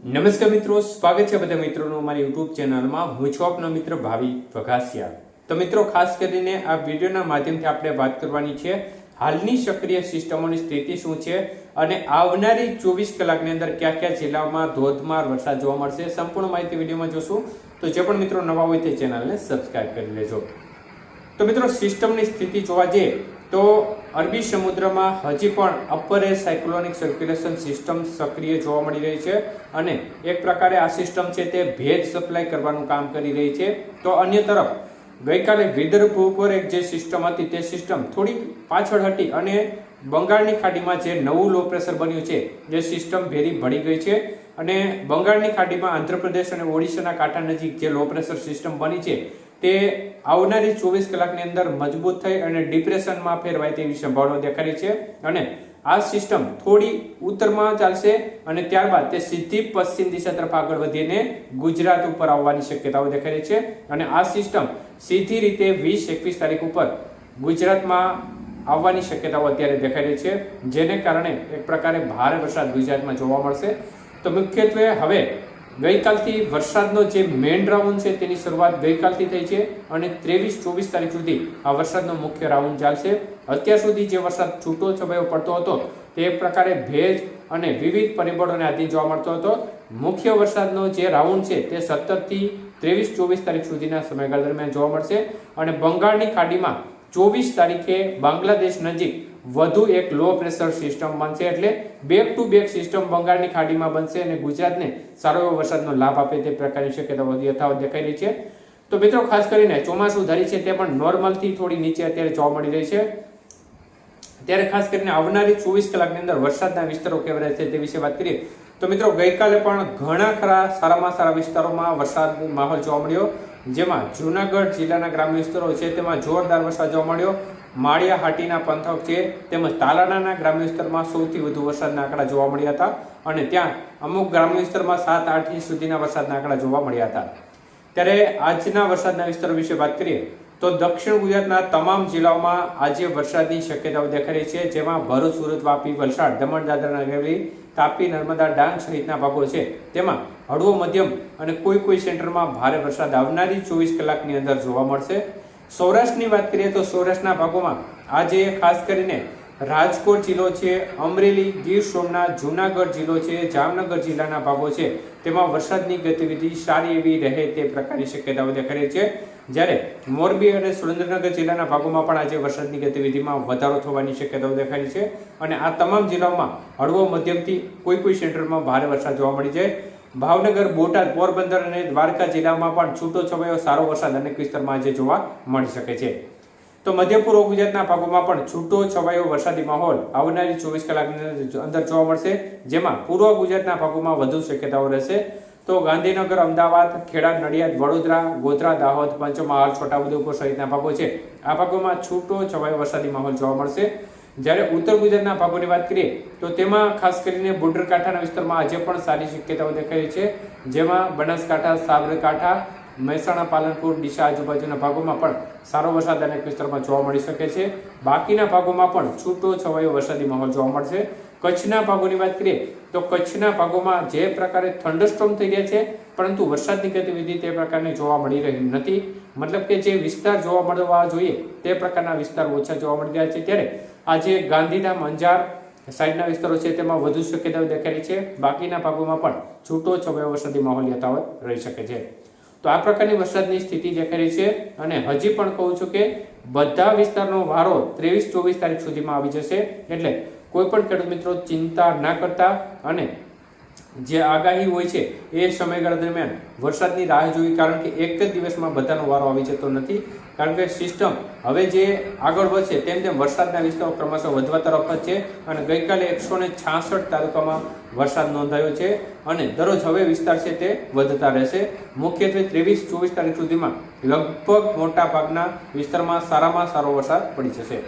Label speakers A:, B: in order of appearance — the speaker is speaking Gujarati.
A: નમસ્કાર મિત્રો, સ્વાગત છે બધા મિત્રોનું અમારી યુટ્યુબ ચેનલમાં. હું છું આપનો મિત્ર ભાવિ વઘાસિયા. તો મિત્રો, ખાસ કરીને આ વિડીયોના માધ્યમથી આપણે વાત કરવાની છે હાલની સક્રિય સિસ્ટમોની સ્થિતિ શું છે અને આવનારી 24 કલાકની અંદર કયા કયા જિલ્લાઓમાં ધોધમાર વરસાદ જોવા મળશે. સંપૂર્ણ માહિતી વિડીયોમાં જોશું. તો જે પણ મિત્રો નવા હોય તે ચેનલને સબસ્ક્રાઇબ કરી લેજો. તો મિત્રો, સિસ્ટમની સ્થિતિ જોવા જઈએ તો અરબી સમુદ્રમાં હજી પણ upper air cyclonic circulation system સક્રિય જોવા મળી રહી છે અને એક પ્રકારે આ સિસ્ટમ છે તે ભેજ સપ્લાય કરવાનું કામ કરી રહી છે. તો અન્ય તરફ ગઈકાલે વિદર્ભ ઉપર એક જે સિસ્ટમ હતી તે સિસ્ટમ થોડી પાછળ હતી અને બંગાળની ખાડીમાં જે નવું લો પ્રેશર બન્યું છે જે સિસ્ટમ ભેરી ભળી ગઈ છે અને બંગાળની ખાડીમાં આંધ્રપ્રદેશ અને ઓડિશાના કાંઠા નજીક જે લો પ્રેશર સિસ્ટમ બની છે તે આવનારી 24 કલાકની અંદર મજબૂત થઈ અને ડિપ્રેશનમાં ફેરવાય તેવી સંભાવના દેખાઈ છે અને આ સિસ્ટમ થોડી ઉત્તરમાં ચાલશે અને ત્યારબાદ તે સીધી પશ્ચિમ દિશા તરફ આગળ વધીને ગુજરાત ઉપર આવવાની શક્યતાઓ દેખાઈ છે અને આ સિસ્ટમ સીધી રીતે 20-21 તારીખ ઉપર ગુજરાતમાં આવવાની શક્યતાઓ અત્યારે દેખાઈ રહી છે, જેને કારણે એક પ્રકારે ભારે વરસાદ ગુજરાતમાં જોવા મળશે. તો મુખ્યત્વે હવે ગઈકાલથી વરસાદનો જે મેઇન રાઉન્ડ છે તેની શરૂઆત ગઈકાલથી થઈ છે અને 23-24 તારીખ સુધી આ વરસાદનો મુખ્ય રાઉન્ડ ચાલશે. અત્યાર સુધી જે વરસાદ છૂટો છવાયો પડતો હતો તે એક પ્રકારે ભેજ અને વિવિધ પરિબળોને આધીન જોવા મળતો હતો. મુખ્ય વરસાદનો જે રાઉન્ડ છે તે 17 થી 23-24 તારીખ સુધીના સમયગાળા દરમિયાન જોવા મળશે અને બંગાળની ખાડીમાં 24 તારીખે બાંગ્લાદેશ નજીક વધુ એક લો પ્રેશર સિસ્ટમ બનશે, એટલે બેક ટુ બેક સિસ્ટમ બંગાળની ખાડીમાં બનશે અને ગુજરાતને સારો એવો વરસાદનો લાભ આપે તે પ્રકારની શક્યતાઓ યથાવત દેખાઈ રહી છે. તો મિત્રો, ખાસ કરીને ચોમાસું ધારી છે તે પણ નોર્મલથી થોડી નીચે અત્યારે જોવા મળી રહી છે. ત્યારે ખાસ કરીને આવનારી 24 કલાકની અંદર વરસાદના વિસ્તારો કેવા રહેશે તે વિશે વાત કરીએ તો મિત્રો, ગઈકાલે પણ ઘણા ખરા સારામાં સારા વિસ્તારોમાં વરસાદનો માહોલ જોવા મળ્યો, જેમાં જૂનાગઢ જિલ્લાના ગ્રામ્ય વિસ્તારો છે તેમાં જોરદાર વરસાદ જોવા મળ્યો. માળિયા હાટીના પંથક છે તેમજ તાલાડાના ગ્રામ્ય વિસ્તારમાં સૌથી વધુ વરસાદના આંકડા જોવા મળ્યા હતા અને ત્યાં અમુક ગ્રામ્ય વિસ્તારમાં 7-8 ઇંચ સુધીના વરસાદના આંકડા જોવા મળ્યા હતા. ત્યારે આજના વરસાદના વિસ્તારો વિશે વાત કરીએ તો દક્ષિણ ગુજરાતના તમામ જિલ્લાઓમાં આજે વરસાદની શક્યતાઓ દેખાઈ રહી છે, જેમાં ભરૂચ, સુરત, વાપી, વલસાડ, દમણ, દાદરા નગર હવેલી, તાપી, નર્મદા, ડાંગ સહિતના ભાગો છે તેમાં હળવો મધ્યમ અને કોઈ સેન્ટરમાં ભારે વરસાદ આવનારી 24 કલાકની અંદર જોવા મળશે. સૌરાષ્ટ્રની વાત કરીએ તો સૌરાષ્ટ્રના ભાગોમાં આજે ખાસ કરીને રાજકોટ જિલ્લો છે, અમરેલી, ગીર સોમનાથ, જૂનાગઢ જિલ્લો છે, જામનગર જિલ્લાના ભાગો છે તેમાં વરસાદની ગતિવિધિ સારી એવી રહે તે પ્રકારની શક્યતાઓ દેખાઈ રહી છે. જ્યારે મોરબી અને સુરેન્દ્રનગર જિલ્લાના ભાગોમાં પણ આજે વરસાદની ગતિવિધિમાં વધારો થવાની શક્યતાઓ દેખાઈ છે અને આ તમામ જિલ્લાઓમાં હળવો મધ્યમથી કોઈ સેન્ટરમાં ભારે વરસાદ જોવા મળી જાય. ભાવનગર, બોટાદ, પોરબંદર અને દ્વારકા જિલ્લામાં પણ છૂટો છવાયો સારો વરસાદ અનેક વિસ્તારમાં આજે જોવા મળી શકે છે. તો મધ્ય પૂર્વ ગુજરાતના ભાગોમાં પણ છૂટો છવાયો વરસાદી માહોલ આવનારી 24 કલાકની અંદર જોવા મળશે, જેમાં પૂર્વ ગુજરાતના ભાગોમાં વધુ શક્યતાઓ રહેશે. તો ગાંધીનગર, અમદાવાદ, ખેડા, નડિયાદ, વડોદરા, ગોધરા, દાહોદ, પંચમહાલ, છોટાઉદેપુર સહિતના ભાગો છે આ ભાગોમાં છૂટો છવાયો વરસાદી માહોલ જોવા મળશે. જ્યારે ઉત્તર ગુજરાતના ભાગોની વાત કરીએ તો તેમાં ખાસ કરીને બોર્ડર કાંઠાના વિસ્તારમાં આજે પણ સારી શક્યતાઓ દેખાઈ છે, જેમાં બનાસકાંઠા, સાબરકાંઠા, મહેસાણા, પાલનપુર, ડીસા આજુબાજુના ભાગોમાં પણ સારો વરસાદ અનેક વિસ્તારમાં જોવા મળી શકે છે. બાકીના ભાગોમાં પણ છૂટો છવાયો વરસાદી માહોલ જોવા મળશે. કચ્છના ભાગોની વાત કરીએ તો કચ્છના ભાગોમાં જે પ્રકારે થંડરસ્ટોર્મ થઈ રહ્યા છે પરંતુ વરસાદની ગતિવિધિ તે પ્રકારની જોવા મળી રહી નથી, મતલબ કે જે વિસ્તાર જોવા મળવા જોઈએ તે પ્રકારના વિસ્તાર ઓછા જોવા મળી રહ્યા છે. ત્યારે આજે ગાંધીધામ, અંજાર સાઈડના વિસ્તારો છે તેમાં વધુ શક્યતાઓ દેખાઈ છે. બાકીના ભાગોમાં પણ છૂટો છવાયો વરસાદી માહોલ યથાવત રહી શકે છે. તો આ પ્રકારની વરસાદની સ્થિતિ દેખાઈ રહી છે અને હજી પણ કહું છું કે બધા વિસ્તારનો વારો 23-24 તારીખ સુધીમાં આવી જશે, એટલે કોઈ પણ ખેડૂત મિત્રો ચિંતા ના કરતા અને જે આગાહી હોય છે એ સમયગાળા દરમિયાન વરસાદની રાહ જોઈ, કારણ કે એક જ દિવસમાં બધાનો વારો આવી જતો નથી, કારણ કે સિસ્ટમ હવે જે આગળ વધશે તેમ વરસાદના વિસ્તારો ક્રમશઃ વધવા તરફ જ છે અને ગઈકાલે 166 તાલુકામાં વરસાદ નોંધાયો છે અને દરરોજ હવે વિસ્તાર છે તે વધતા રહેશે. મુખ્યત્વે 23-24 તારીખ સુધીમાં લગભગ મોટા ભાગના વિસ્તારમાં સારામાં સારો વરસાદ પડી જશે.